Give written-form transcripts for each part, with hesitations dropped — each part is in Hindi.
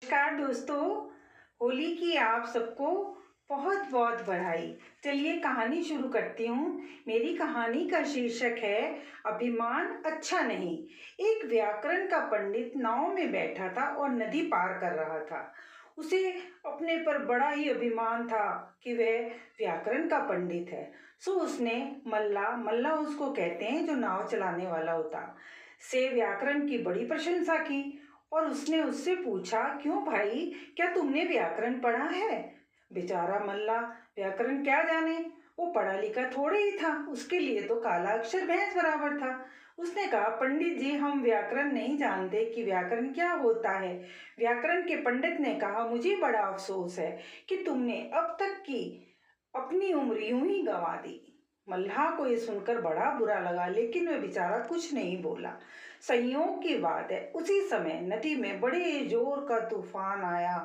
नमस्कार दोस्तों, होली की आप सबको बहुत बहुत बधाई। चलिए कहानी शुरू करती हूँ। मेरी कहानी का शीर्षक है अभिमान अच्छा नहीं। एक व्याकरण का पंडित नाव में बैठा था और नदी पार कर रहा था। उसे अपने पर बड़ा ही अभिमान था कि वह व्याकरण का पंडित है। सो उसने मल्ला उसको कहते हैं जो नाव चलाने वाला होता, से व्याकरण की बड़ी प्रशंसा की और उसने उससे पूछा, क्यों भाई, क्या तुमने व्याकरण पढ़ा है? बेचारा मल्ला व्याकरण क्या जाने, वो पढ़ा लिखा थोड़े ही था, उसके लिए तो काला अक्षर भैंस बराबर था। उसने कहा, पंडित जी, हम व्याकरण नहीं जानते कि व्याकरण क्या होता है। व्याकरण के पंडित ने कहा, मुझे बड़ा अफसोस है कि तुमने अब तक की अपनी उम्र यूं ही गंवा दी। मल्लाह को ये सुनकर बड़ा बुरा लगा, लेकिन वह बेचारा कुछ नहीं बोला। संयोग की बात है, उसी समय नदी में बड़े जोर का तूफान आया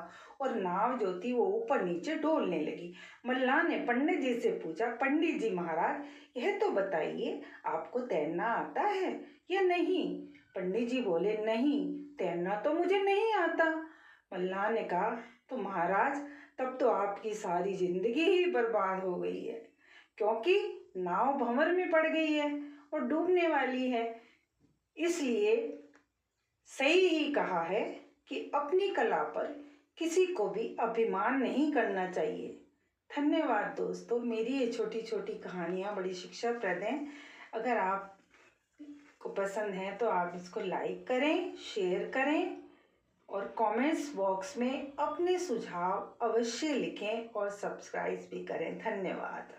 और नाव जो थी वो ऊपर नीचे डोलने लगी। मल्लाह ने पंडित जी से पूछा, पंडित जी महाराज, यह तो बताइए, आपको तैरना आता है या नहीं? पंडित जी बोले, नहीं, तैरना तो मुझे नहीं आता। मल्लाह ने कहा, तो महाराज, तब तो आपकी सारी जिंदगी ही बर्बाद हो गई है, क्योंकि नाव भंवर में पड़ गई है और डूबने वाली है। इसलिए सही ही कहा है कि अपनी कला पर किसी को भी अभिमान नहीं करना चाहिए। धन्यवाद दोस्तों, मेरी ये छोटी छोटी कहानियाँ बड़ी शिक्षाप्रद हैं। अगर आप को पसंद है तो आप इसको लाइक करें, शेयर करें और कमेंट्स बॉक्स में अपने सुझाव अवश्य लिखें और सब्सक्राइब भी करें। धन्यवाद।